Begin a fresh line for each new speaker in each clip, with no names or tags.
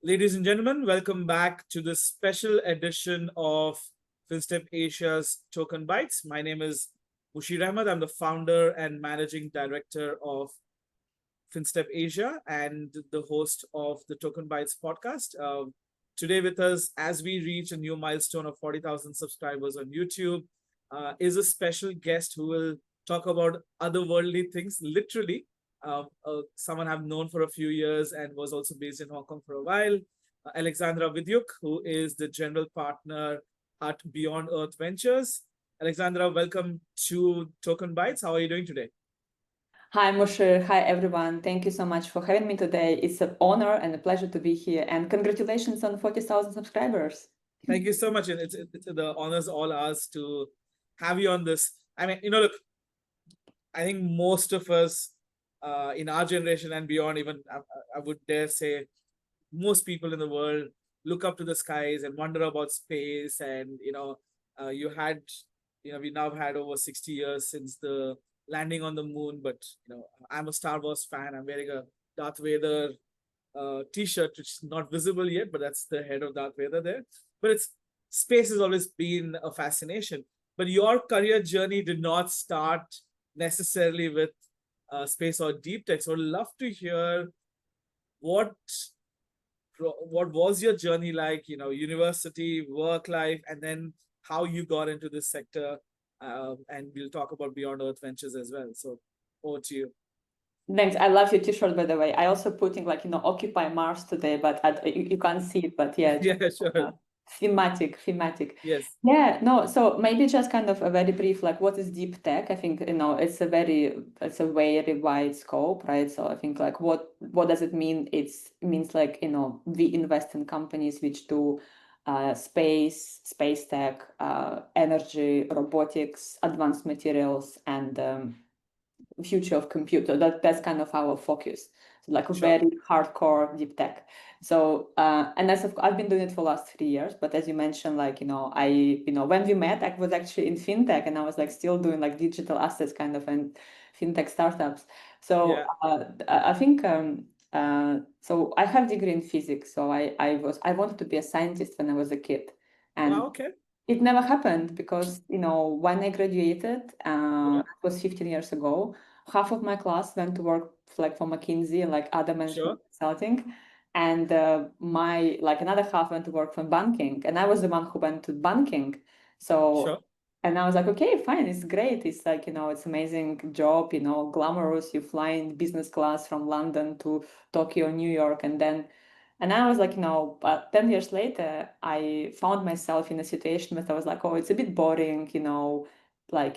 Ladies and gentlemen, welcome back to this special edition of FinStep Asia's Token Bytes. My name is Musheer Ahmed. I'm the founder and managing director of FinStep Asia and the host of the Token Bytes podcast. Today with us, as we reach a new milestone of 40,000 subscribers on YouTube, is a special guest who will talk about otherworldly things, literally. Someone I've known for a few years and was also based in Hong Kong for a while. Alexandra Vidyuk, who is the general partner at Beyond Earth Ventures. Alexandra, welcome to Token Bytes. How are you doing today?
Hi, Musheer. Hi, everyone. Thank you so much for having me today. It's an honor and a pleasure to be here. And congratulations on 40,000 subscribers.
Thank you so much. And it's the honors all ours to have you on this. I mean, look, I think most of us in our generation and beyond, even I would dare say, most people in the world look up to the skies and wonder about space. And, we now have had over 60 years since the landing on the moon. But, I'm a Star Wars fan. I'm wearing a Darth Vader t-shirt, which is not visible yet, but that's the head of Darth Vader there. But space has always been a fascination. But your career journey did not start necessarily with space or deep tech. So I'd love to hear what was your journey like, university, work life, and then how you got into this sector. And we'll talk about Beyond Earth Ventures as well. So over to you.
Thanks. I love your t-shirt, by the way. I also putting Occupy Mars today, but you can't see it, but yeah.
Yeah, sure.
Thematic.
Yes.
Yeah, no, so maybe just kind of a very brief, like what is deep tech? I think, it's a very wide scope, right? So I think like what does it mean? It means like, we invest in companies which do space tech, energy, robotics, advanced materials, and future of computer. That's kind of our focus. So like a very hardcore deep tech. So and I've been doing it for the last 3 years. But as you mentioned, like when we met, I was actually in fintech, and I was like still doing like digital assets kind of and fintech startups. So I think so I have a degree in physics. So I wanted to be a scientist when I was a kid, and
okay.
It never happened because, when I graduated, it was 15 years ago, half of my class went to work for McKinsey and like other management consulting. And another half went to work for banking. And I was the one who went to banking. So, and I was like, okay, fine, it's great. It's like, it's amazing job, glamorous. You fly in business class from London to Tokyo, New York, and I was like, but 10 years later, I found myself in a situation where I was like, oh, it's a bit boring, I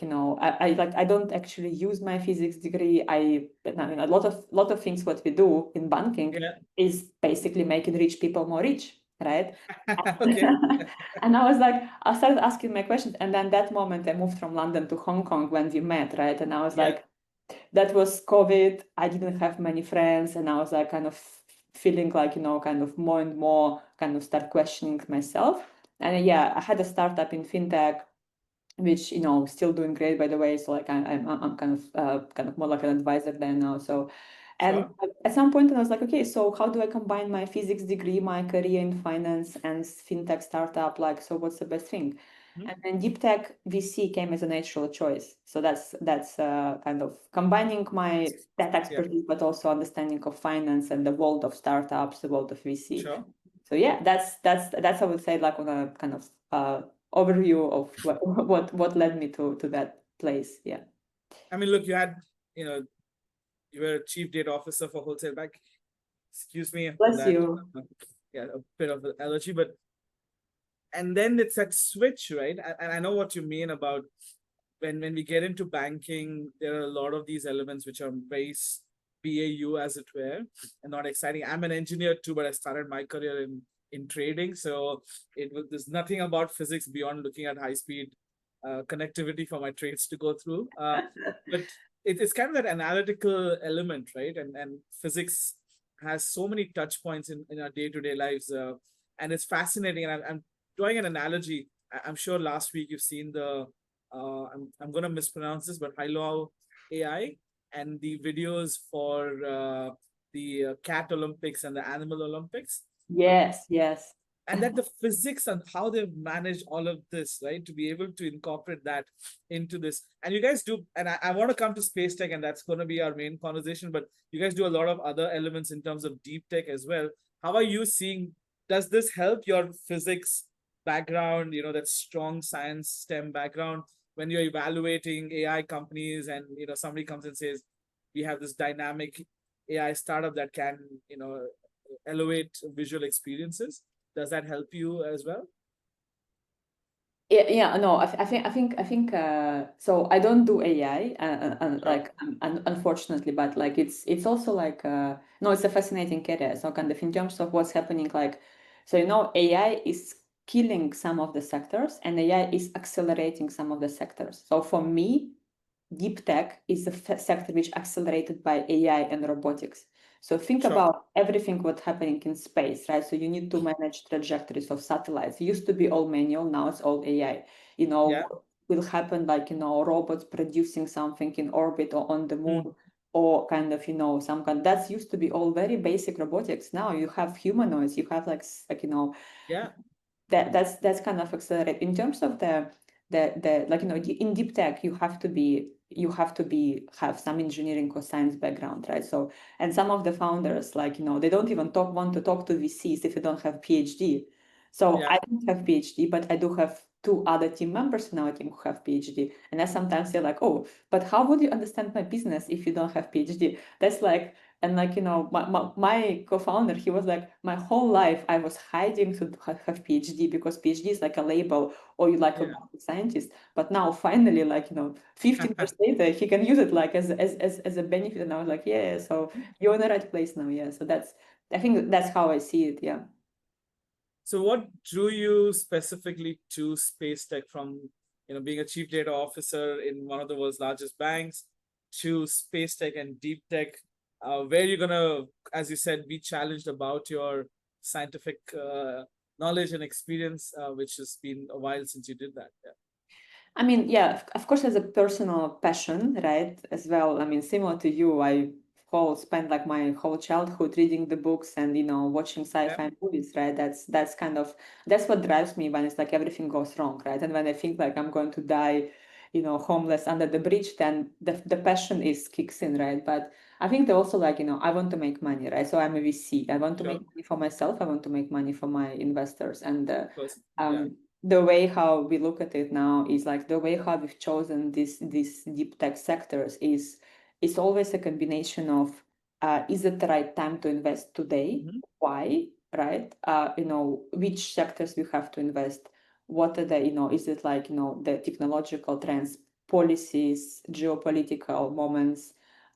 don't actually use my physics degree. I mean, a lot of things what we do in banking is basically making rich people more rich, right? And I was like, I started asking my questions, and then that moment I moved from London to Hong Kong when we met, right? And I was like, that was COVID. I didn't have many friends, and I was like kind of feeling like, kind of more and more kind of start questioning myself. And I had a startup in fintech, which, still doing great, by the way. So like I'm kind of more like an advisor there now. So, and at some point I was like, okay, so how do I combine my physics degree, my career in finance and fintech startup? Like, so what's the best thing? And then deep tech VC came as a natural choice. So that's kind of combining my tech expertise, but also understanding of finance and the world of startups, the world of VC. So that's I would say like on a kind of overview of what led me to that place. Yeah.
I mean, look, you were a chief data officer for wholesale bank. Excuse me.
Bless you.
Yeah, a bit of an allergy, and then it's that switch, right? And I know what you mean about when we get into banking, there are a lot of these elements which are very BAU, as it were, and not exciting. I'm an engineer too, but I started my career in trading, so there's nothing about physics beyond looking at high speed connectivity for my trades to go through. But it's kind of that analytical element, right? And physics has so many touch points in our day-to-day lives, and it's fascinating. And I'm drawing an analogy. I'm sure last week you've seen I'm going to mispronounce this, but Hilo AI and the videos for the cat Olympics and the animal Olympics.
Yes, yes.
And that the physics and how they've managed all of this, right, to be able to incorporate that into this. And you guys do, and I want to come to space tech, and that's going to be our main conversation, but you guys do a lot of other elements in terms of deep tech as well. How are you seeing, does this help your physics background, that strong science STEM background, when you're evaluating AI companies and, somebody comes and says, we have this dynamic AI startup that can, elevate visual experiences? Does that help you as well?
Yeah, no, I think. So I don't do AI, like unfortunately, but like it's also like no, it's a fascinating area. So kind of in terms of what's happening, like, so AI is killing some of the sectors, and AI is accelerating some of the sectors. So for me, deep tech is a sector which accelerated by AI and robotics. So think about everything what's happening in space, right? So you need to manage trajectories of satellites. It used to be all manual, now it's all AI. What will happen, like, robots producing something in orbit or on the moon, or kind of, some kind, that's used to be all very basic robotics. Now you have humanoids, you have that's kind of accelerated. In terms of the like, in deep tech, you have to have some engineering or science background, right? So, and some of the founders, like, they don't even want to talk to VCs if you don't have PhD. So I don't have PhD, but I do have two other team members in our team who have PhD. And I sometimes say like, oh, but how would you understand my business if you don't have PhD? That's like, and like, my co-founder, he was like, my whole life I was hiding to have PhD because PhD is like a label, or you like a scientist. But now finally, like, 15 years later, he can use it like as a benefit. And I was like, yeah, so you're in the right place now. Yeah. So I think that's how I see it. Yeah.
So what drew you specifically to space tech, from being a chief data officer in one of the world's largest banks to space tech and deep tech, where you're gonna, as you said, be challenged about your scientific knowledge and experience, which has been a while since you did that. Yeah.
I mean, yeah, of course, as a personal passion, right, as well. I mean, similar to you, I spent like my whole childhood reading the books and watching sci-fi movies, right? That's kind of what drives me when it's like everything goes wrong, right? And when I think like I'm going to die, homeless under the bridge, then the passion kicks in, right? But I think they also like, I want to make money, right? So I'm a VC. I want to make money for myself. I want to make money for my investors, and the way how we look at it now is like the way how we've chosen these deep tech sectors is always a combination of is it the right time to invest today? Why, right? Which sectors we have to invest? What are the, is it like, the technological trends, policies, geopolitical moments?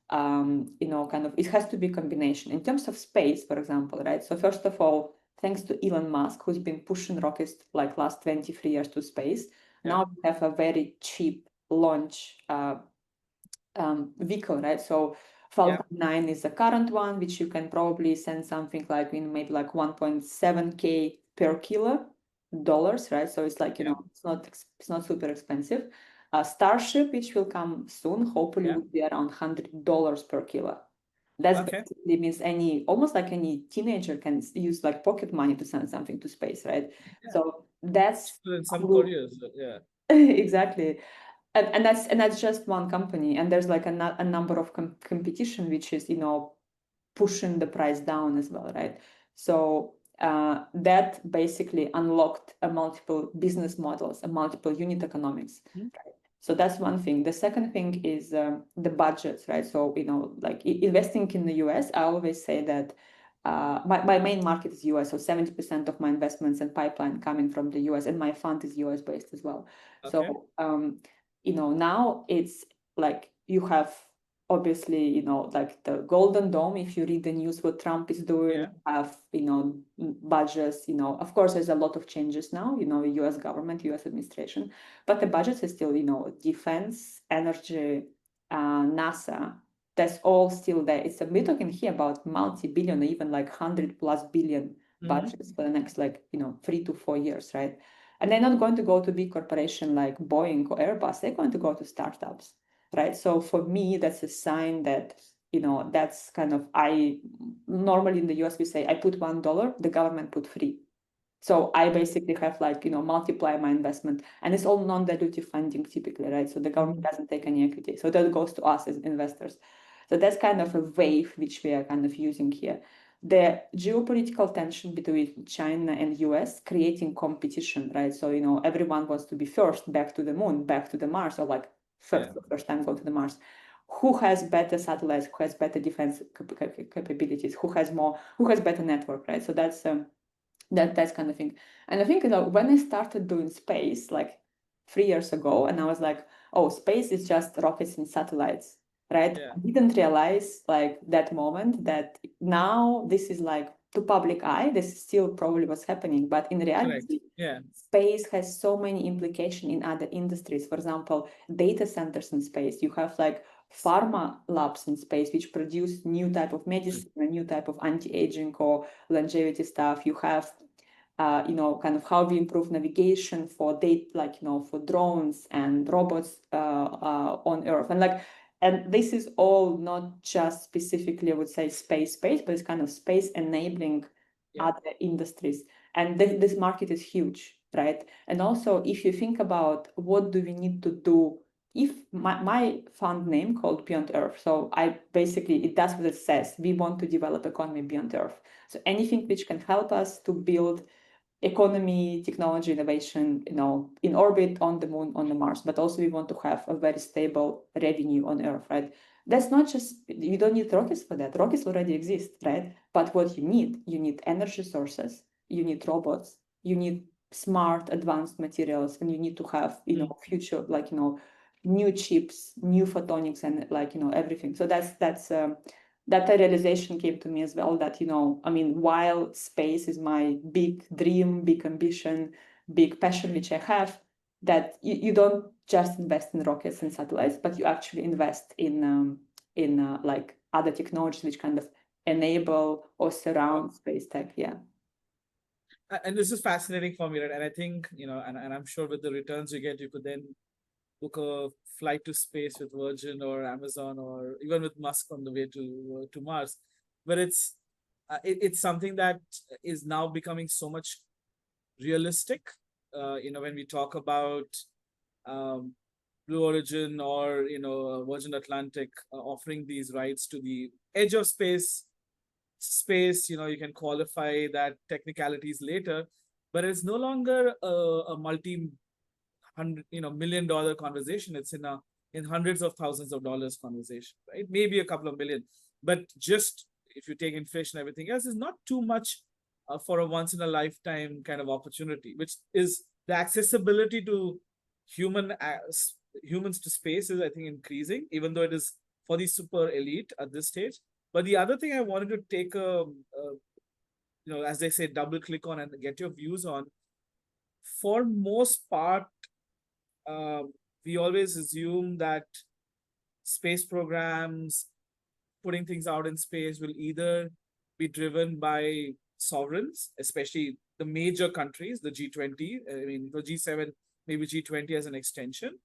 Kind of, it has to be a combination. In terms of space, for example, right? So first of all, thanks to Elon Musk, who's been pushing rockets like last 23 years to space, now we have a very cheap launch vehicle, right? So Falcon 9 is the current one, which you can probably send something like in maybe like 1.7K per kilo dollars, right? So it's like, it's not super expensive. Starship, which will come soon, hopefully would be around $100 per kilo. That basically means almost like any teenager can use like pocket money to send something to space, right? So that's
in some careers,
exactly. And that's just one company, and there's like a number of competition which is pushing the price down as well, right? So that basically unlocked a multiple business models, a multiple unit economics, right? So that's one thing. The second thing is the budgets, right? So like investing in the US, I always say that my main market is US, so 70% of my investments and pipeline coming from the US, and my fund is US based as well. So now it's like you have obviously like the Golden Dome. If you read the news what Trump is doing, have budgets, of course there's a lot of changes now, US government, US administration, but the budgets is still defense, energy, NASA, that's all still there. We're talking here about multi-billion, even like 100+ billion budgets for the next 3 to 4 years, right? And they're not going to go to big corporation like Boeing or Airbus. They're going to go to startups, right? So for me, that's a sign that that's kind of normally in the US, we say, I put $1, the government put $3. So I basically have like, multiply my investment, and it's all non-dilutive funding typically, right? So the government doesn't take any equity. So that goes to us as investors. So that's kind of a wave which we are kind of using here. The geopolitical tension between China and US creating competition, right? So, everyone wants to be first back to the moon, back to the Mars, or like first time go to the Mars. Who has better satellites, who has better defense capabilities, who has better network, right? So that's that kind of thing. And I think, when I started doing space like 3 years ago, and I was like, oh, space is just rockets and satellites, right?
Yeah.
I didn't realize like that moment that now this is like to public eye, this is still probably what's happening, but in reality, space has so many implications in other industries. For example, data centers in space. You have like pharma labs in space which produce new type of medicine, a new type of anti-aging or longevity stuff. You have kind of how we improve navigation for data, like for drones and robots on Earth, and this is all not just specifically, I would say, space, but it's kind of space enabling other industries. And this market is huge, right? And also, if you think about what do we need to do, if my fund name called Beyond Earth, so I basically, it does what it says. We want to develop economy beyond Earth. So anything which can help us to build economy, technology, innovation, in orbit, on the moon, on the Mars, but also we want to have a very stable revenue on Earth, right? That's not just, you don't need rockets for that. Rockets already exist, right? But what you need energy sources, you need robots, you need smart, advanced materials, and you need to have, future, like, new chips, new photonics, and like, everything. So that realization came to me as well, that, while space is my big dream, big ambition, big passion, which I have, that you don't just invest in rockets and satellites, but you actually invest in like other technologies which kind of enable or surround space tech. Yeah.
And this is fascinating for me, right? And I think, and I'm sure with the returns you get, you could then book a flight to space with Virgin or Amazon, or even with Musk on the way to Mars. But it's something that is now becoming so much realistic. When we talk about Blue Origin or Virgin Atlantic offering these rights to the edge of space, you can qualify that technicalities later, but it's no longer a $100 million conversation. It's in hundreds of thousands of dollars conversation, right? Maybe a couple of million, but just if you take inflation, everything else is not too much for a once in a lifetime kind of opportunity, which is the accessibility to humans to space is, I think, increasing, even though it is for the super elite at this stage. But the other thing I wanted to take as they say, double click on and get your views on. For most part, we always assume that space programs, putting things out in space, will either be driven by sovereigns, especially the major countries, the G20, the G7, maybe G20 as an extension,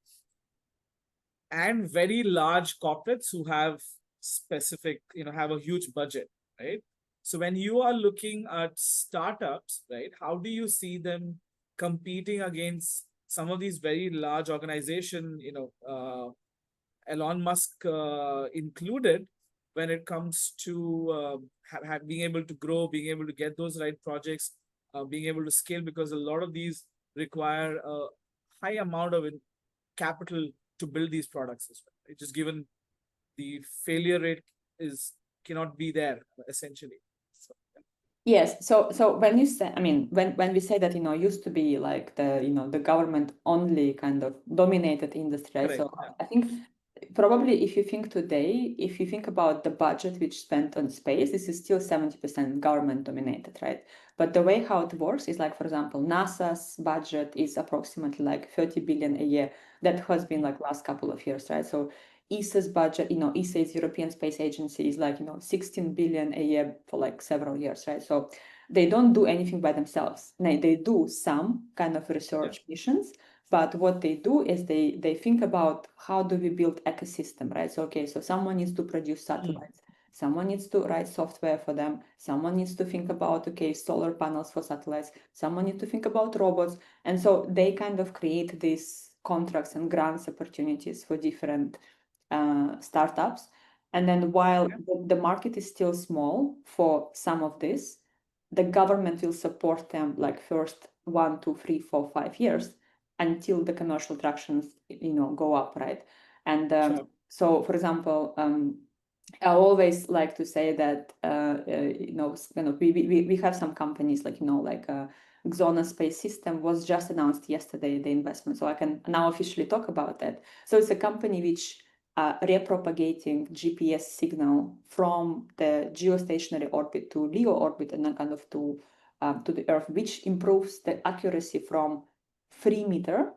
and very large corporates who have specific, have a huge budget, right? So when you are looking at startups, right, how do you see them competing against some of these very large organizations, Elon Musk included, when it comes to being able to grow, being able to get those right projects, being able to scale, because a lot of these require a high amount of capital to build these products as well. Right? Just given the failure rate cannot be there, essentially. So, yeah.
Yes. So when you say, when we say that, used to be like the government only kind of dominated industry, right?
Correct,
So
yeah.
I think probably if you think about the budget which spent on space, this is still 70% government dominated, right? But the way how it works is, like, for example, NASA's budget is approximately like 30 billion a year. That has been like last couple of years, right? So ESA's budget, ESA is European Space Agency, is like, 16 billion a year for like several years, right? So they don't do anything by themselves. They do some kind of research missions, but what they do is they think about how do we build ecosystem, right? So, okay, so someone needs to produce satellites. Someone needs to write software for them. Someone needs to think about, okay, solar panels for satellites. Someone needs to think about robots. And so they kind of create these contracts and grants opportunities for different startups. And then while the market is still small for some of this, the government will support them like first 1, 2, 3, 4, 5 years until the commercial tractions, go up, right? And so, for example, I always like to say that we have some companies like Xona Space System was just announced yesterday, the investment, so I can now officially talk about that. So it's a company which repropagating GPS signal from the geostationary orbit to LEO orbit and then kind of to the Earth, which improves the accuracy from 3 meter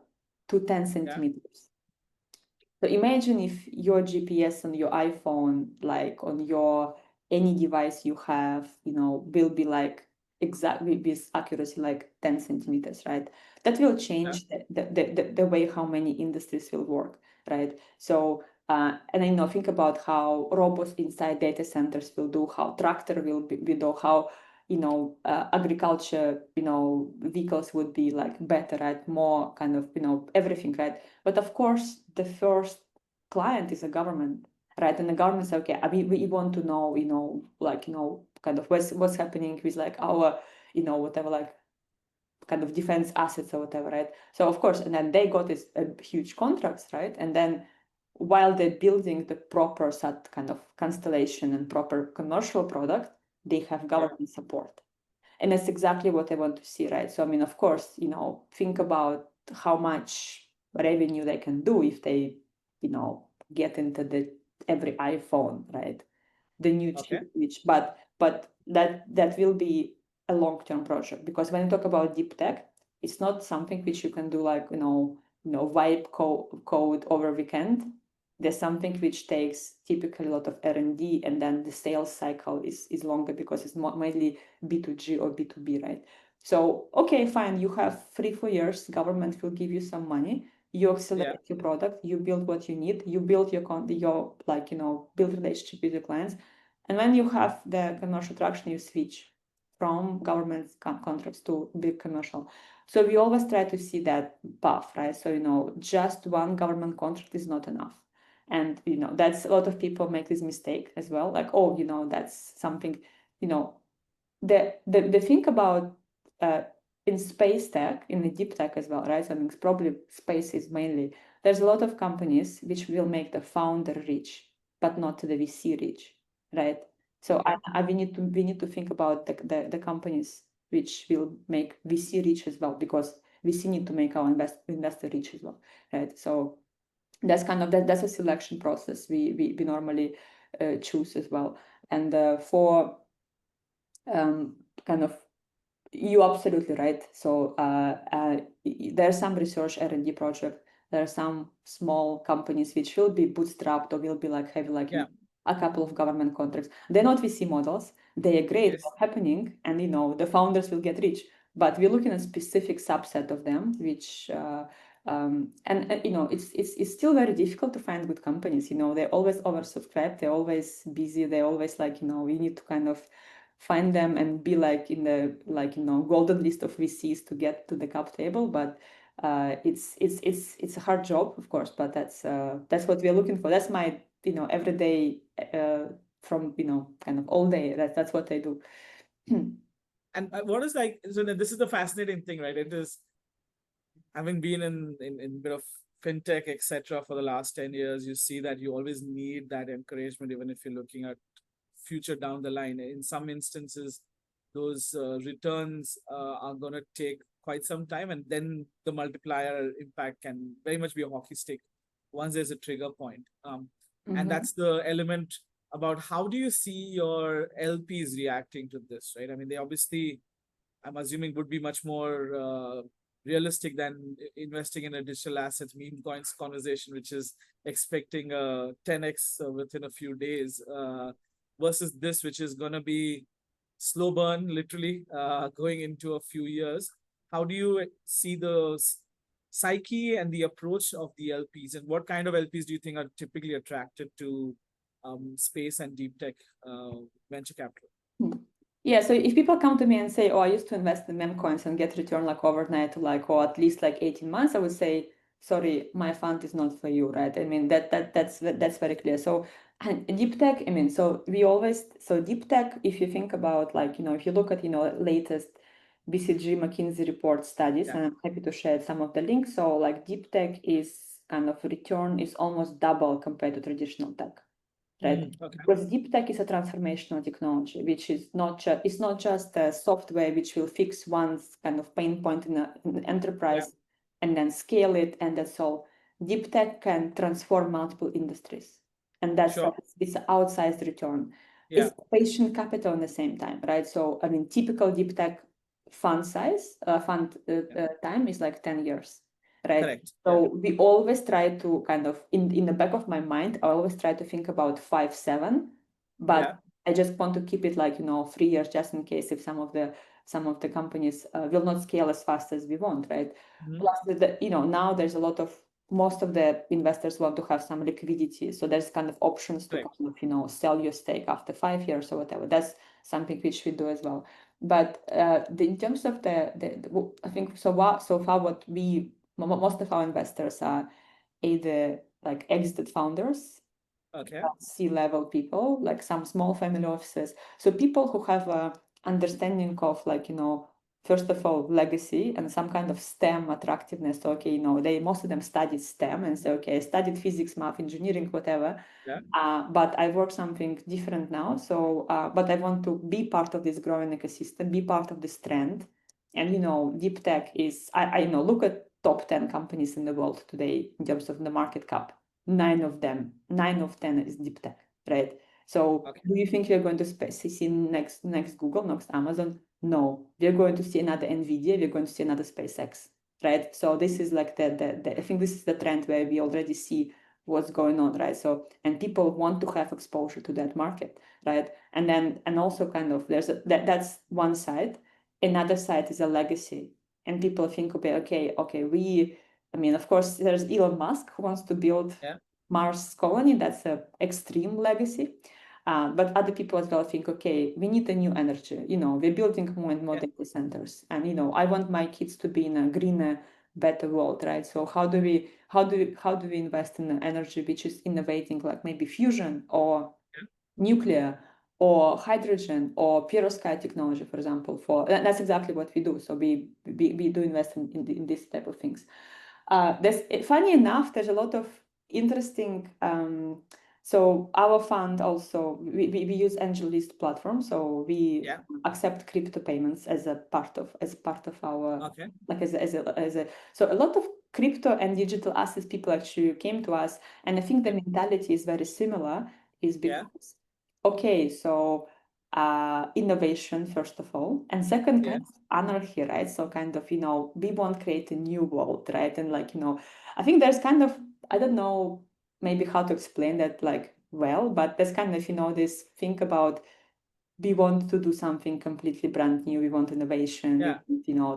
to 10 centimeters. So imagine if your GPS on your iPhone, like on your any device you have, will be like exactly with accuracy like 10 centimeters, right? That will change the way how many industries will work, right? So and think about how robots inside data centers will do, how tractor will do, how agriculture, vehicles would be like better, right? More kind of, everything, right? But of course, the first client is a government, right? And the government says, okay, I mean, we want to know, kind of what's happening with like our, whatever, like kind of defense assets or whatever, right? So of course, and then they got this huge contracts, right? And then while they're building the proper set kind of constellation and proper commercial product, they have government support. And that's exactly what I want to see, right? So, I mean, of course, think about how much revenue they can do if they, get into the every iPhone, right? The new chip, but that will be a long-term project, because when you talk about deep tech, it's not something which you can do like, wipe code over weekend. There's something which takes typically a lot of R&D, and then the sales cycle is longer because it's mainly B2G or B2B, right? So, okay, fine, you have 3-4 years, government will give you some money, you accelerate your product, you build what you need, you build your build relationship with your clients, and when you have the commercial traction, you switch from government contracts to big commercial. So we always try to see that path, right? So just one government contract is not enough. And that's a lot of people make this mistake as well, like, oh, that's something, the thing about in space tech, in the deep tech as well, right? So I mean, it's probably space is mainly, there's a lot of companies which will make the founder rich, but not the VC rich, right? So we need to think about the companies which will make VC rich as well, because VC need to make our investor rich as well, right? So that's kind of that's a selection process we normally choose as well. And for kind of, you're absolutely right. So there's some research R&D project. There are some small companies which will be bootstrapped or will be like have like a couple of government contracts. They're not VC models. They are great what's happening, and the founders will get rich. But we're looking at a specific subset of them, which it's still very difficult to find good companies. They're always oversubscribed. They're always busy. They're always like we need to kind of find them and be like in the golden list of VCs to get to the cap table. But it's a hard job, of course. But that's what we're looking for. That's my every day from kind of all day. That's what I do.
And what is like, so this is the fascinating thing, right? It is, having been in a bit of fintech, etc., for the last 10 years, you see that you always need that encouragement, even if you're looking at future down the line. In some instances, those returns are going to take quite some time, and then the multiplier impact can very much be a hockey stick once there's a trigger point. And that's the element about how do you see your LPs reacting to this, right? I mean, they obviously, I'm assuming, would be much more realistic than investing in a digital assets meme coins conversation, which is expecting a 10x within a few days, versus this, which is going to be slow burn, literally going into a few years. How do you see the psyche and the approach of the LPs, and what kind of LPs do you think are typically attracted to space and deep tech venture capital.
Yeah, so if people come to me and say, oh, I used to invest in meme coins and get return like overnight, like, or at least like 18 months, I would say, sorry, my fund is not for you, right? I mean, that's very clear. So, and deep tech, I mean, so deep tech, if you think about like, if you look at, latest BCG McKinsey report studies, and I'm happy to share some of the links. So like deep tech is kind of return is almost double compared to traditional tech. Right? Because deep tech is a transformational technology, which is it's not just a software which will fix one's kind of pain point in an enterprise and then scale it, and that's all. Deep tech can transform multiple industries, and that's it's an outsized return. It's patient capital in the same time, right? So I mean, typical deep tech fund size, time is like 10 years. Right. Correct. So we always try to kind of in the back of my mind, I always try to think about 5, 7, but I just want to keep it like 3 years just in case if some of the companies will not scale as fast as we want, right? Plus now there's a lot of most of the investors want to have some liquidity, so there's kind of options to kind of sell your stake after 5 years or whatever. That's something which we do as well. But in terms of I think so far what most of our investors are either like exited founders, C-level people, like some small family offices. So people who have a understanding of like, first of all, legacy and some kind of STEM attractiveness. So, okay, most of them studied STEM and say, okay, I studied physics, math, engineering, whatever. But I work something different now. So, but I want to be part of this growing ecosystem, be part of this trend. And, deep tech is, I know, look at top 10 companies in the world today in terms of the market cap. 9 of 10 is deep tech, right? So do you think you're going to see next Google, next Amazon? No, we're going to see another Nvidia, we're going to see another SpaceX, right? So this is like I think this is the trend where we already see what's going on, right? So, and people want to have exposure to that market, right? And also kind of that's one side. Another side is a legacy, and people think, okay, I mean, of course, there's Elon Musk who wants to build Mars colony. That's an extreme legacy. But other people as well think, okay, we need a new energy. We're building more and more data centers, and I want my kids to be in a greener, better world, right? So how do we invest in energy which is innovating, like maybe fusion or nuclear or hydrogen or perovskite technology, for example? That's exactly what we do. So we do invest in this type of things. Funny enough, there's a lot of interesting. So our fund also we use AngelList platform, so we accept crypto payments as a part of our like as a so a lot of crypto and digital assets people actually came to us, and I think the mentality is very similar. Is because so innovation first of all, and second kind of anarchy, right? So kind of we want to create a new world, right? And like I think there's kind of I don't know maybe how to explain that like well, but there's kind of this think about we want to do something completely brand new, we want innovation,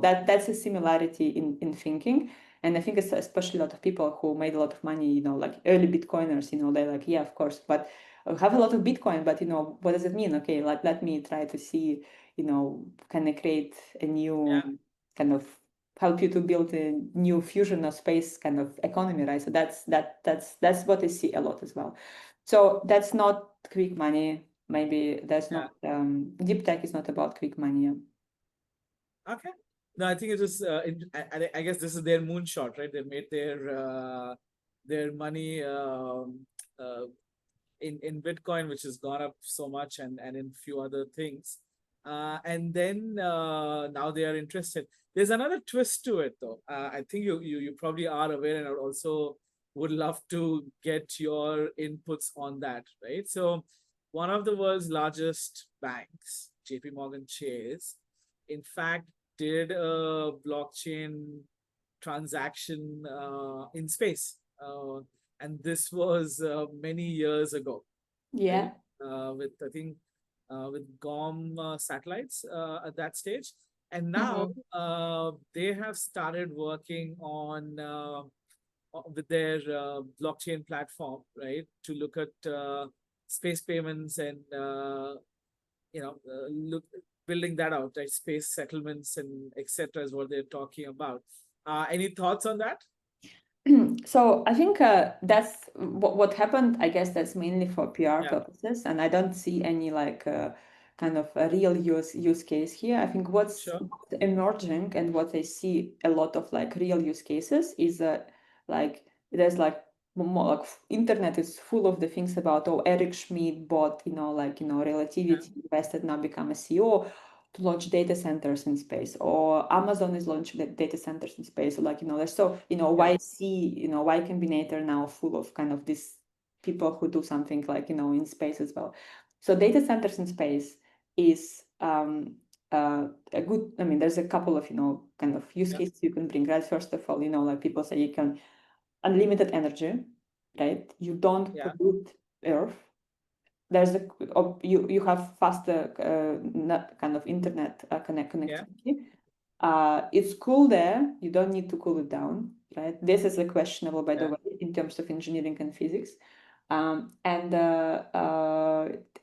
that's a similarity in thinking. And I think it's especially a lot of people who made a lot of money, like early Bitcoiners, they're like, yeah, of course, but I have a lot of Bitcoin, but what does it mean? Okay, let me try to see, can I create a new kind of help you to build a new fusion of space kind of economy, right? So that's what I see a lot as well. So that's not quick money. Maybe that's not deep tech is not about quick money.
Okay. No, I think it was. I guess this is their moonshot, right? They made their money in Bitcoin, which has gone up so much, and in few other things. And then now they are interested. There's another twist to it, though. I think you probably are aware, and I also would love to get your inputs on that, right? So one of the world's largest banks, JP Morgan Chase, in fact, did a blockchain transaction in space. And this was many years ago.
Yeah.
Right? With, I think, with GOM satellites at that stage. And now they have started working on with their blockchain platform, right, to look at space payments and building that out, right? Space settlements and etc. is what they're talking about. Any thoughts on that?
So I think that's what happened. I guess that's mainly for PR purposes, and I don't see any like kind of a real use case here. I think what's emerging and what I see a lot of like real use cases is like there's like more like internet is full of the things about Eric Schmidt bought Relativity invested, now become a CEO to launch data centers in space, or Amazon is launching the data centers in space. So there's Y Combinator now full of kind of these people who do something like, in space as well. So data centers in space is a good, there's a couple of, kind of use cases you can bring, right? First of all, like people say you can unlimited energy, right? You don't pollute Earth. There's you have faster kind of internet connectivity. It's cool there. You don't need to cool it down, right? This is questionable, by the way, in terms of engineering and physics. And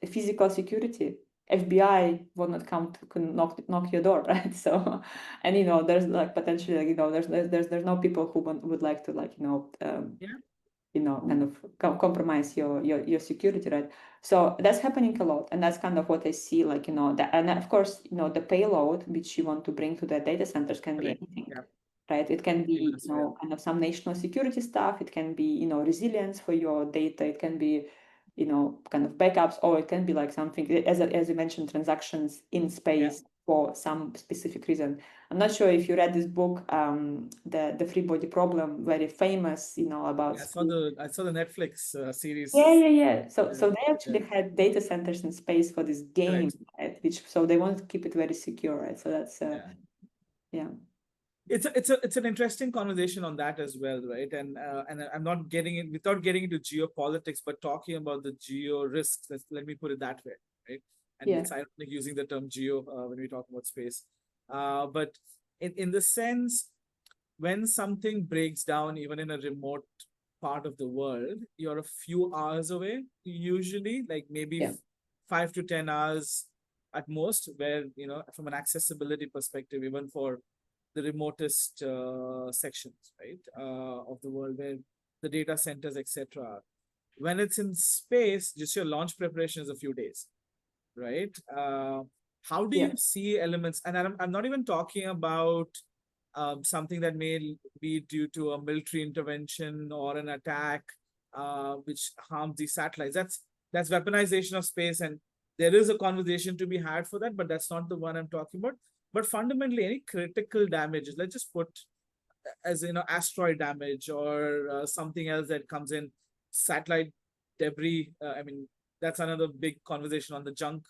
physical security. FBI will not come to knock your door, right? So, and there's like potentially, there's no people who would like to kind of compromise your security, right? So that's happening a lot, and that's kind of what I see, like, that, and of course, the payload which you want to bring to the data centers can be anything, right? It can be, kind of some national security stuff. It can be, resilience for your data. It can be, kind of backups, or it can be like something, as you mentioned, transactions in space for some specific reason. I'm not sure if you read this book, the Free Body Problem, very famous, about.
I saw the Netflix series.
Yeah. So they actually had data centers in space for this game, right? So they want to keep it very secure, right? So that's
It's an interesting conversation on that as well, right? And I'm not getting it without getting into geopolitics, but talking about the geo risks. Let me put it that way, right? And it's ironic using the term geo when we talk about space. But in the sense, when something breaks down, even in a remote part of the world, you're a few hours away, usually, like maybe 5 to 10 hours at most, where, from an accessibility perspective, even for the remotest sections, right, of the world where the data centers, etc. When it's in space, just your launch preparation is a few days, right? How do you see elements? And I'm not even talking about something that may be due to a military intervention or an attack which harms the satellites. That's weaponization of space, and there is a conversation to be had for that, but that's not the one I'm talking about. But fundamentally, any critical damages, let's just put as asteroid damage or something else that comes in, satellite debris. That's another big conversation on the junk,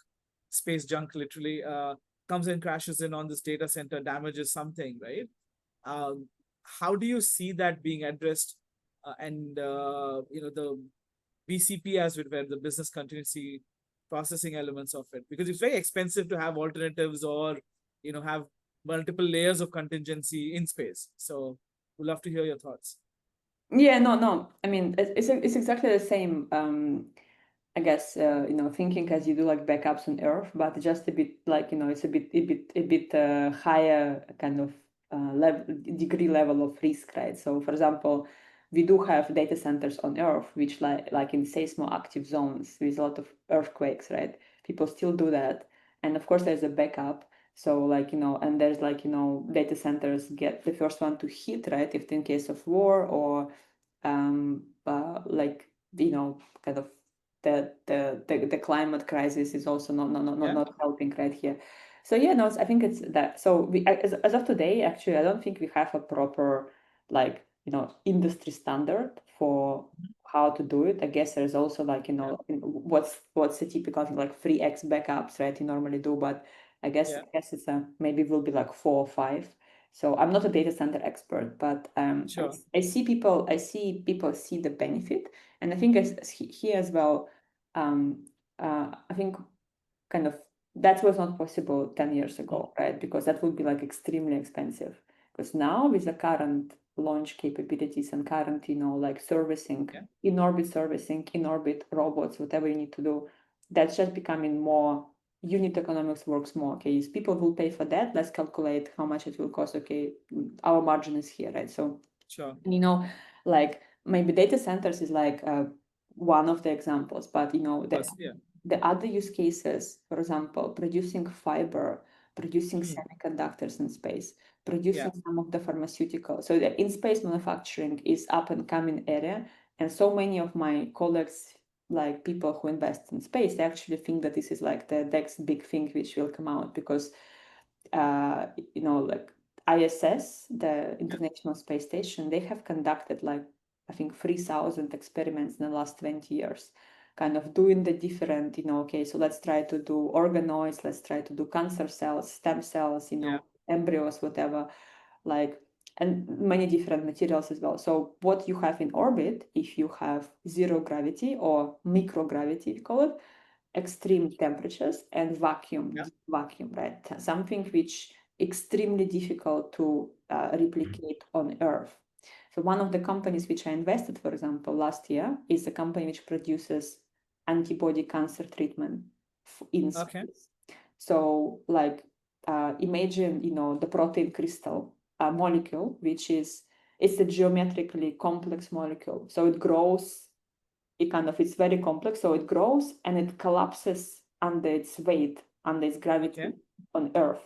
space junk, literally comes in, crashes in on this data center, damages something, right? How do you see that being addressed? And the BCP as with where the business continuity processing elements of it, because it's very expensive to have alternatives or have multiple layers of contingency in space. So we'd love to hear your thoughts.
Yeah, no. It's exactly the same. I guess thinking as you do like backups on Earth, but just a bit like it's a bit higher kind of degree level of risk, right? So, for example, we do have data centers on Earth, which like in seismo-active zones with a lot of earthquakes, right? People still do that, and of course there's a backup. So and there's data centers get the first one to hit, right? If in case of war or kind of the climate crisis is also not helping right here. So I think it's that. So we as of today, actually, I don't think we have a proper industry standard for how to do it. I guess there's also what's the typical thing, like 3x backups, right? You normally do, but I guess it's maybe will be like 4 or 5. So I'm not a data center expert, but I see people see the benefit, and I think here as well. I think kind of that was not possible 10 years ago, right? Because that would be like extremely expensive. Because now with the current launch capabilities and current, like servicing, in-orbit servicing, in-orbit robots, whatever you need to do, that's just becoming more, unit economics works more. Okay, if people will pay for that, let's calculate how much it will cost. Okay, our margin is here, right? So,
sure.
Like maybe data centers is like one of the examples, but the other use cases, for example, producing fiber, producing semiconductors in space, producing some of the pharmaceuticals. So the in-space manufacturing is up and coming area. And so many of my colleagues, like people who invest in space, they actually think that this is like the next big thing which will come out because, like ISS, the International Space Station, they have conducted like, I think 3,000 experiments in the last 20 years, kind of doing the different, okay, so let's try to do organoids, let's try to do cancer cells, stem cells, embryos, whatever, like, and many different materials as well. So what you have in orbit, if you have zero gravity or microgravity, we call it, extreme temperatures and vacuum, right? Something which extremely difficult to replicate on Earth. So one of the companies which I invested, for example, last year is a company which produces antibody cancer treatment in space. So like imagine, the protein crystal molecule, which is, it's a geometrically complex molecule. So it grows, it's very complex. So it grows and it collapses under its weight, under its gravity on Earth.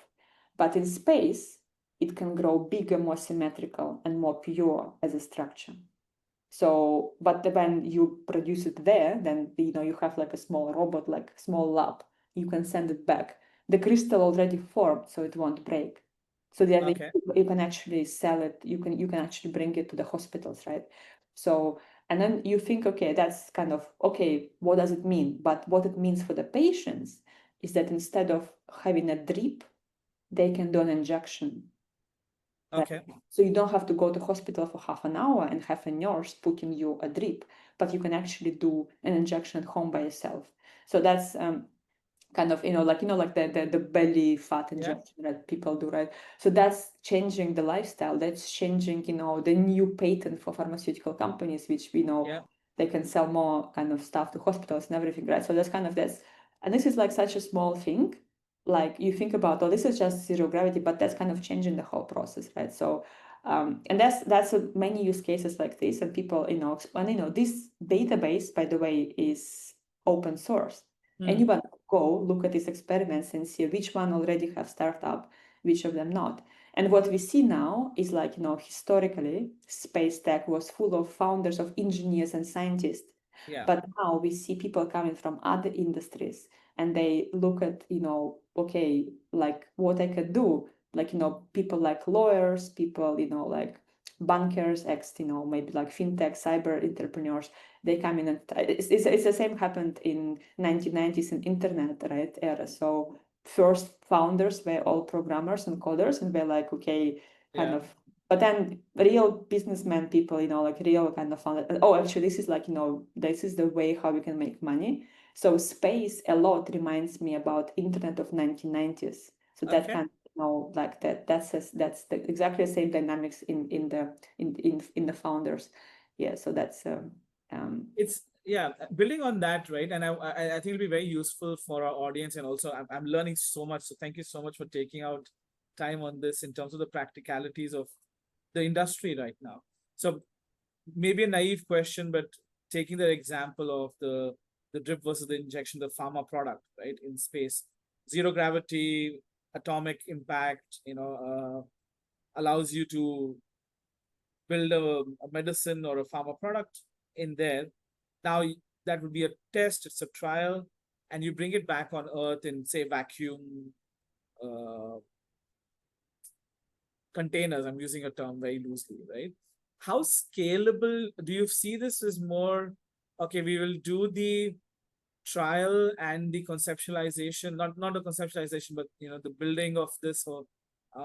But in space, it can grow bigger, more symmetrical and more pure as a structure. So, but when you produce it there, then, you have like a small robot, like a small lab, you can send it back. The crystal already formed, so it won't break. So then you can actually sell it. You can actually bring it to the hospitals, right? So, and then you think, okay, that's kind of, okay, what does it mean? But what it means for the patients is that instead of having a drip, they can do an injection.
Okay.
So you don't have to go to hospital for half an hour and have a nurse putting you a drip, but you can actually do an injection at home by yourself. So that's kind of, like the belly fat injection that people do, right? So that's changing the lifestyle. That's changing, the new patent for pharmaceutical companies, which we know they can sell more kind of stuff to hospitals and everything, right? So that's kind of this, and this is like such a small thing. Like you think about, oh, this is just zero gravity, but that's kind of changing the whole process, right? So, and that's many use cases like this, and people, and this database, by the way, is open source. Anyone go look at these experiments and see which one already have startup, which of them not. And what we see now is like, historically, space tech was full of founders, of engineers and scientists. But now we see people coming from other industries and they look at, okay, like what I could do, like, people like lawyers, people, like bankers, maybe like fintech, cyber entrepreneurs, they come in and it's the same happened in 1990s in internet, right, era. So first founders were all programmers and coders and we're like, okay, kind of, but then real businessmen, people, like real kind of founder, oh, actually this is like, this is the way how we can make money. So space a lot reminds me about internet of 1990s. So that kind of, like that's exactly the same dynamics in the founders. Yeah, so that's
it's building on that, right? And I think it'll be very useful for our audience, and also I'm learning so much. So thank you so much for taking out time on this in terms of the practicalities of the industry right now. So maybe a naive question, but taking the example of the drip versus the injection, the pharma product, right, in space, zero gravity, atomic impact, allows you to build a medicine or a pharma product in there. Now that would be a test, it's a trial, and you bring it back on Earth in, say, vacuum containers. I'm using a term very loosely, right? How scalable do you see this as? More, okay, we will do the trial and the conceptualization, not the conceptualization, but the building of this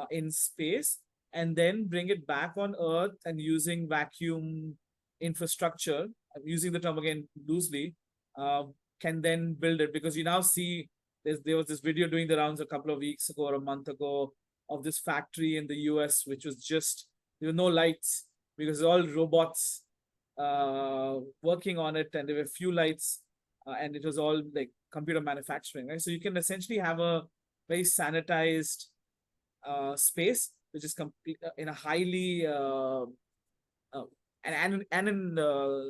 in space, and then bring it back on Earth and using vacuum infrastructure, using the term again loosely, can then build it. Because you now see there was this video doing the rounds a couple of weeks ago or a month ago of this factory in the US, which was just, there were no lights because all robots working on it, and there were few lights, and it was all like computer manufacturing, right? So you can essentially have a very sanitized space, which is complete in a highly and in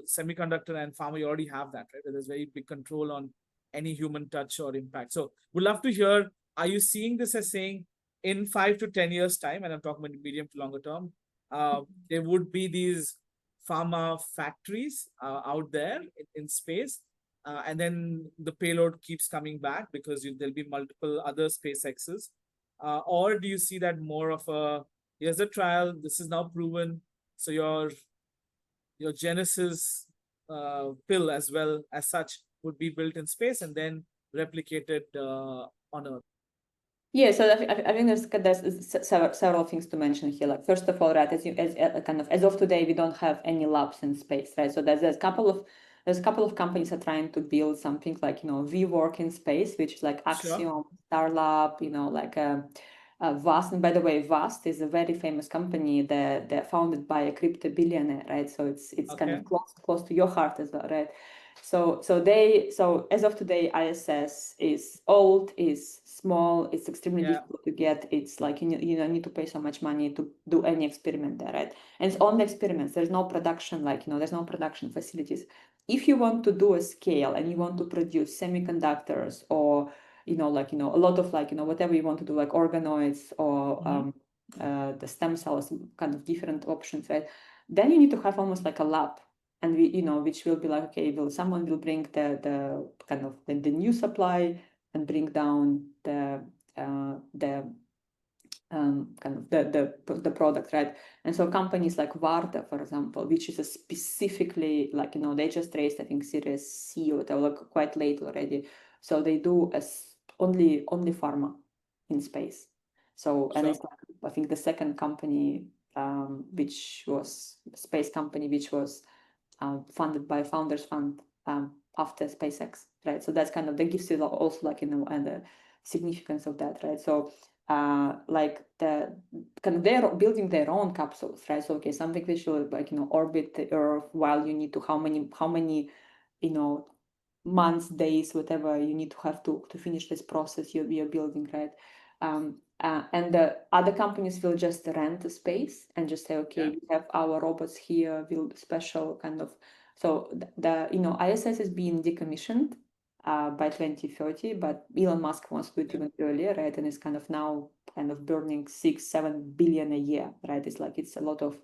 semiconductor and pharma, you already have that, right? There's very big control on any human touch or impact. So we'd love to hear, are you seeing this as saying in 5 to 10 years time, and I'm talking about medium to longer term, there would be these pharma factories out there in space, and then the payload keeps coming back because there'll be multiple other SpaceXs, or do you see that more of a, here's a trial, this is now proven, so your Genesis pill as well as such would be built in space and then replicated on Earth?
Yeah, so I think there's several things to mention here. Like, first of all, right, as of today, we don't have any labs in space, right? So there's a couple of companies that are trying to build something like, we work in space, which is like Axiom,
Sure.
Starlab, like Vast. And by the way, Vast is a very famous company. They're founded by a crypto billionaire, right? So it's kind of close to your heart as well, right? So as of today, ISS is old, is small, it's extremely difficult to get. It's like you need to pay so much money to do any experiment there, right? And it's only experiments. There's no production, there's no production facilities. If you want to do a scale and you want to produce semiconductors or a lot of whatever you want to do, like organoids or the stem cells, kind of different options, right? Then you need to have almost like a lab. And which will be like, okay, someone will bring the kind of the new supply and bring down the product, right? And so companies like Varda, for example, which is a specifically they just raised, I think, Series C or whatever, quite late already. So they do only pharma in space. So and it's I think the second company, which was a space company, which was funded by Founders Fund after SpaceX, right? So that's that gives you also and the significance of that, right? So they're building their own capsules, right? So okay, something which will orbit the Earth while you need to how many months, days, whatever you need to have to finish this process you're building, right? And the other companies will just rent the space and just say, okay, we have our robots here, build special so the ISS is being decommissioned by 2030, but Elon Musk wants to do it even earlier, right? And it's now burning 6-7 billion a year, right? It's a lot of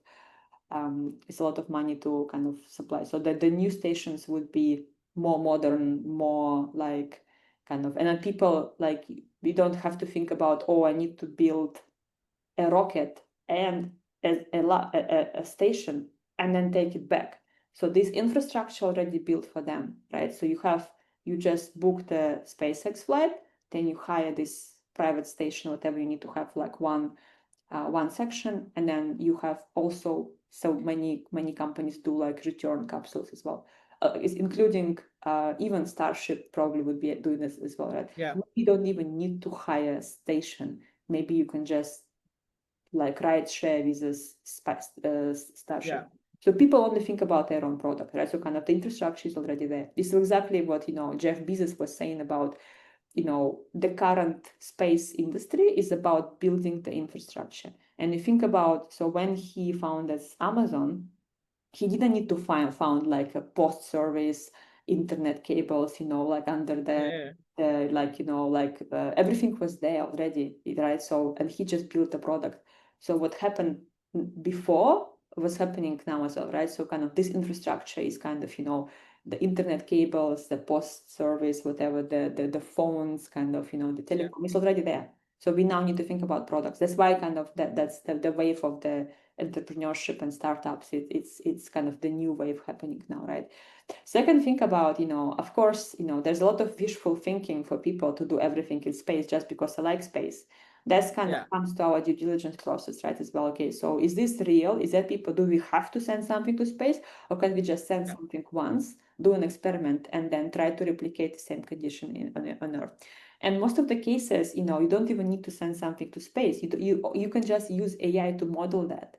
money to supply. So the new stations would be more modern, more and then people we don't have to think about, I need to build a rocket and a station and then take it back. So this infrastructure already built for them, right? So you just book the SpaceX flight, then you hire this private station, whatever you need to have, one section, and then you have also so many companies do return capsules as well. Including even Starship probably would be doing this as well, right?
Yeah.
You don't even need to hire a station. Maybe you can just ride share with a Starship.
Yeah.
So people only think about their own product, right? So the infrastructure is already there. This is exactly what Jeff Bezos was saying about the current space industry is about building the infrastructure. And you think about, so when he founded Amazon, he didn't need to found a post service, internet cables, under the everything was there already, right? So, and he just built the product. So what happened before was happening now as well, right? So this infrastructure is the internet cables, the post service, whatever, the phones, the telecom is already there. So we now need to think about products. That's why that's the wave of the entrepreneurship and startups. It's the new wave happening now, right? Second, think about, of course, there's a lot of wishful thinking for people to do everything in space just because I like space. That's comes to our due diligence process, right, as well. Okay, so is this real? Is that do we have to send something to space, or can we just send something once, do an experiment, and then try to replicate the same condition on Earth? And most of the cases, you don't even need to send something to space. You can just use AI to model that,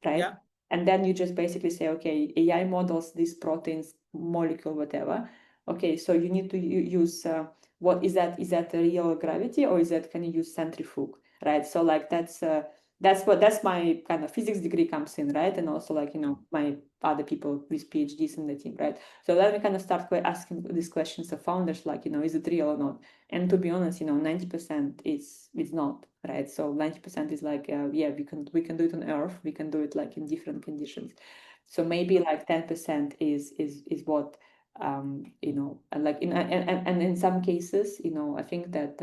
right?
Yeah.
And then you just basically say, okay, AI models these proteins, molecule, whatever. Okay, so you need to use what is that? Is that the real gravity, or is that, can you use centrifuge, right? So like that's my kind of physics degree comes in, right? And also like my other people with PhDs in the team, right? So then we kind of start asking these questions to founders, like is it real or not? And to be honest, 90% is not, right? So 90% is like, yeah, we can do it on Earth, we can do it like in different conditions. So maybe like 10% is what like and in some cases, I think that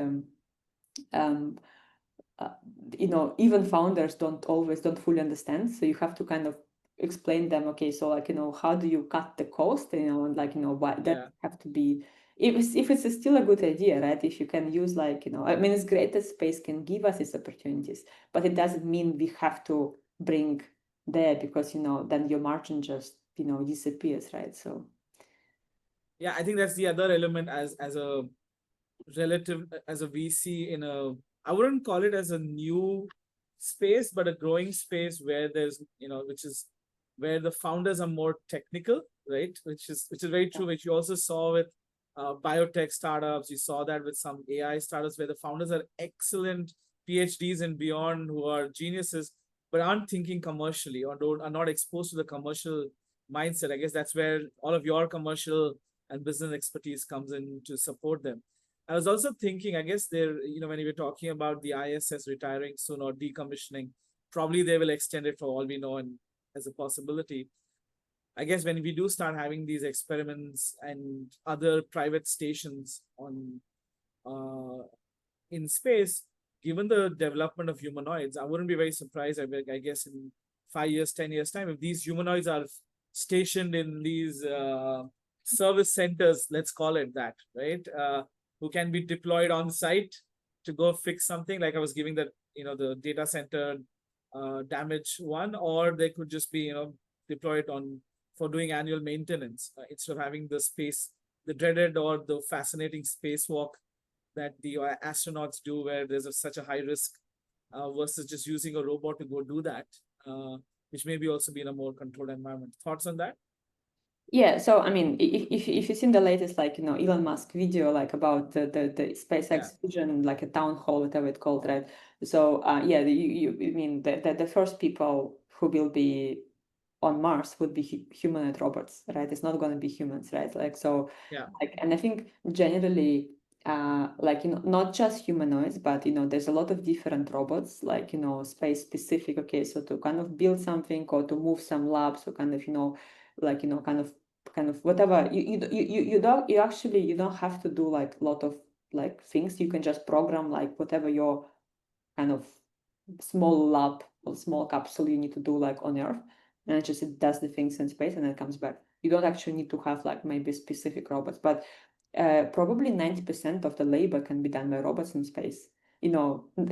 even founders don't fully understand. So you have to kind of explain them, okay, so like, how do you cut the cost, and like, why that have to be, if it's still a good idea, right? If you can use like, I mean, it's great that space can give us these opportunities, but it doesn't mean we have to bring there, because, then your margin just, disappears, right? So
yeah, I think that's the other element as a relative, as a VC in a, I wouldn't call it as a new space, but a growing space where there's, which is where the founders are more technical, right? Which is very true, which you also saw with biotech startups. You saw that with some AI startups where the founders are excellent PhDs and beyond, who are geniuses, but aren't thinking commercially, or are not exposed to the commercial mindset. I guess that's where all of your commercial and business expertise comes in to support them. I was also thinking, I guess when we were talking about the ISS retiring soon or decommissioning, probably they will extend it for all we know, and as a possibility. I guess when we do start having these experiments and other private stations on in space, given the development of humanoids, I wouldn't be very surprised. I guess in 5 years, 10 years time, if these humanoids are stationed in these service centers, let's call it that, right? Who can be deployed on site to go fix something, like I was giving that, the data center damage one, or they could just be, deployed on for doing annual maintenance instead of having the dreaded or the fascinating spacewalk that the astronauts do, where there's such a high risk versus just using a robot to go do that, which maybe also be in a more controlled environment. Thoughts on that?
Yeah, so I mean, if you've seen the latest, like, Elon Musk video, like about the SpaceX vision, like a town hall, whatever it's called, right? So yeah, I mean the first people who will be on Mars would be humanoid robots, right? It's not going to be humans, right? Like, so
Yeah.
like, and I think generally, like, not just humanoids, but there's a lot of different robots, like, space specific. Okay, so to kind of build something or to move some labs, or kind of, like, kind of whatever, you don't have to do like a lot of like things. You can just program like whatever your kind of small lab or small capsule you need to do like on Earth, and it does the things in space and then it comes back. You don't actually need to have like maybe specific robots, but probably 90% of the labor can be done by robots in space.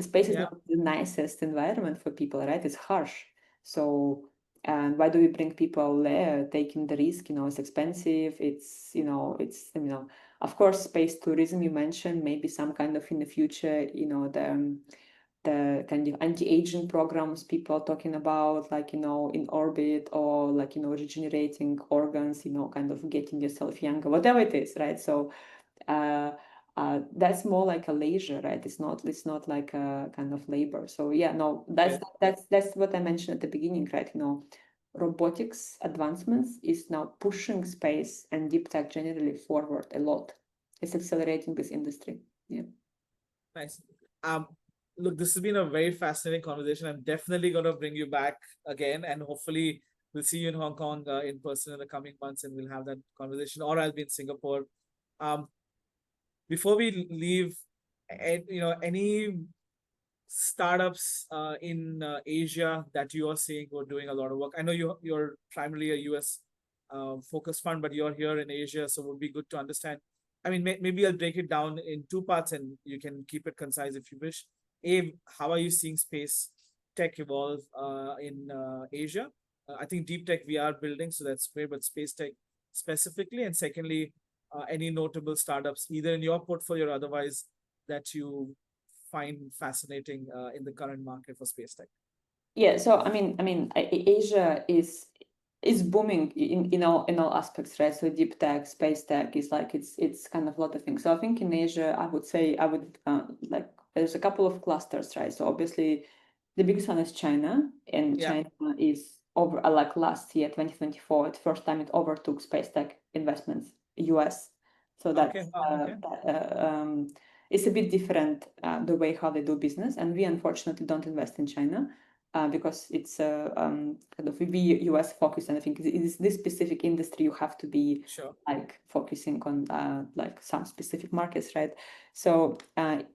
Space is not the nicest environment for people, right? It's harsh. So, and why do we bring people there taking the risk? It's expensive. It's of course, space tourism you mentioned, maybe some kind of in the future, the kind of anti-aging programs people are talking about, like, in orbit, or like, regenerating organs, kind of getting yourself younger, whatever it is, right? So that's more like a leisure, right? It's not like a kind of labor. So yeah, no, that's what I mentioned at the beginning, right? Robotics advancements is now pushing space and deep tech generally forward a lot. It's accelerating this industry. Yeah.
Nice. Look, this has been a very fascinating conversation. I'm definitely going to bring you back again, and hopefully we'll see you in Hong Kong in person in the coming months, and we'll have that conversation, or I'll be in Singapore. Before we leave, any startups in Asia that you are seeing who are doing a lot of work? I know you're primarily a US focused fund, but you're here in Asia, so it would be good to understand. I mean, maybe I'll break it down in two parts, and you can keep it concise if you wish. How are you seeing space tech evolve in Asia? I think deep tech we are building, so that's great, but space tech specifically. And secondly, any notable startups, either in your portfolio or otherwise, that you find fascinating in the current market for space tech?
Yeah, so Asia is booming in all aspects, right? So deep tech, space tech is like it's kind of a lot of things. So I think in Asia, I would say like there's a couple of clusters, right? So obviously the biggest one is China, and China is over like last year, 2024, it's first time it overtook space tech investments, US. So that's it's a bit different the way how they do business, and we unfortunately don't invest in China. Because it's kind of we US focused, and I think it is this specific industry you have to be like focusing on like some specific markets, right? So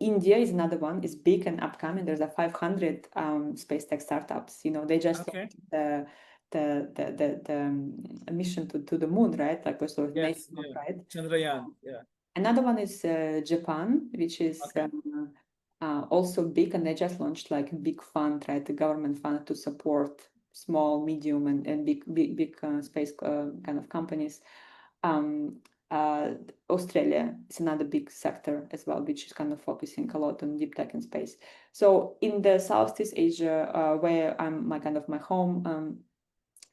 India is another one, is big and upcoming. There's a 500 space tech startups. You know, they just launched the mission to the moon, right? Like was sort of right?
Chandrayaan,
Another one is Japan, which is also big, and they just launched like a big fund, right? The government fund to support small, medium, and big space kind of companies. Australia is another big sector as well, which is kind of focusing a lot on deep tech and space. So in the Southeast Asia, where I'm my home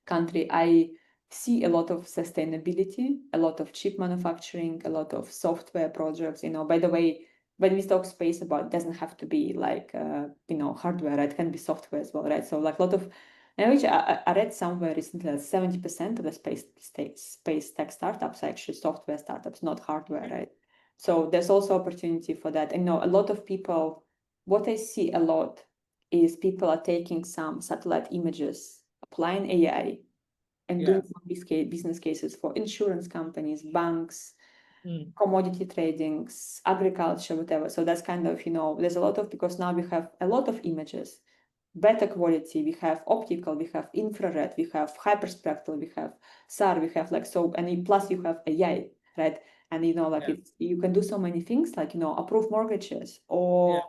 country, I see a lot of sustainability, a lot of chip manufacturing, a lot of software projects. You know, by the way, when we talk space, it doesn't have to be like hardware, right? It can be software as well, right? So like a lot of, which I read somewhere recently that 70% of the space tech startups are actually software startups, not hardware, right? So there's also opportunity for that. And a lot of people, what I see a lot is people are taking some satellite images, applying AI, and doing some business cases for insurance companies, banks, commodity tradings, agriculture, whatever. So that's kind of, there's a lot of, because now we have a lot of images, better quality, we have optical, we have infrared, we have hyperspectral, we have SAR, we have like, so, and plus you have AI, right? And, you can do so many things like, approve mortgages or,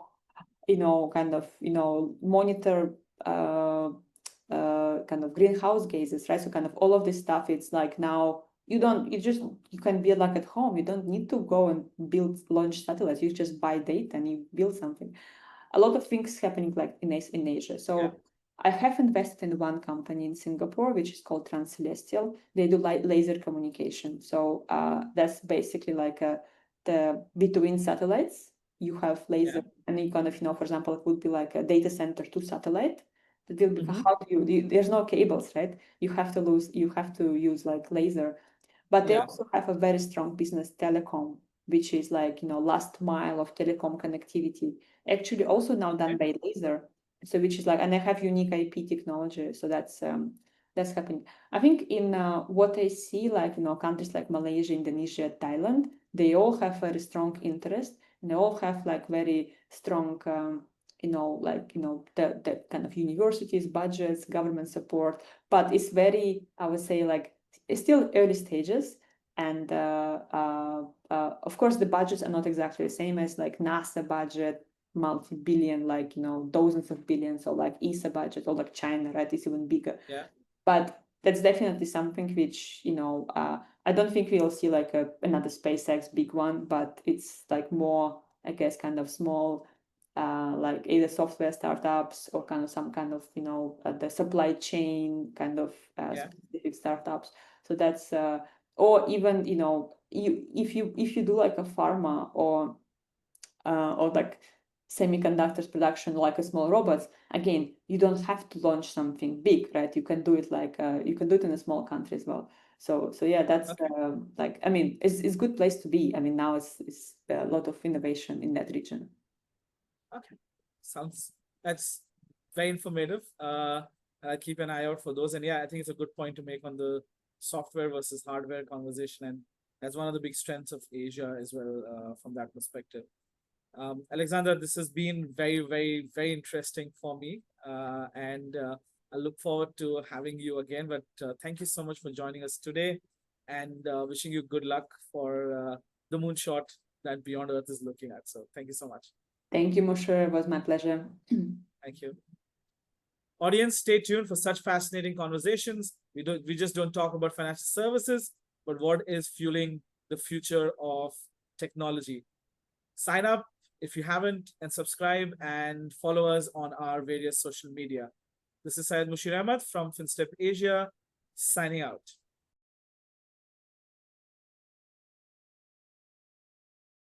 monitor kind of greenhouse gases, right? So kind of all of this stuff, it's like now you can be like at home. You don't need to go and launch satellites. You just buy data and you build something. A lot of things happening like in Asia. So I have invested in one company in Singapore, which is called Transcelestial. They do laser communication. So that's basically like the between satellites, you have laser, and you kind of, for example, it would be like a data center to satellite. That will be how do you? There's no cables, right? You have to use like laser, but they also have a very strong business, telecom, which is like last mile of telecom connectivity. Actually, also now done by laser. So which is like, and they have unique IP technology. So that's happening. I think in what I see, like countries like Malaysia, Indonesia, Thailand, they all have very strong interest, and they all have like very strong the kind of universities, budgets, government support, but it's very, I would say, like it's still early stages. And of course, the budgets are not exactly the same as like NASA budget, multi-billion, like dozens of billions, or like ESA budget, or like China, right? It's even bigger. But that's definitely something which I don't think we'll see like another SpaceX big one, but it's like more, I guess, kind of small. Like either software startups or kind of some kind of the supply chain kind of specific startups. So that's or even if you do like a pharma or like semiconductors production, like a small robots, again, you don't have to launch something big, right? You can do it like you can do it in a small country as well. So yeah, that's like, I mean, it's a good place to be. I mean, now it's a lot of innovation in that region.
Okay, that's very informative. I'll keep an eye out for those. And I think it's a good point to make on the software versus hardware conversation. And that's one of the big strengths of Asia as well, from that perspective. Alexandra, this has been very, very, very interesting for me. And I look forward to having you again. But thank you so much for joining us today, and wishing you good luck for the moonshot that Beyond Earth is looking at. So thank you so much.
Thank you, Musheer. It was my pleasure.
Thank you. Audience, stay tuned for such fascinating conversations. We just don't talk about financial services, but what is fueling the future of technology. Sign up if you haven't, and subscribe and follow us on our various social media. This is Syed Musheer Ahmed from FinStep Asia, signing out.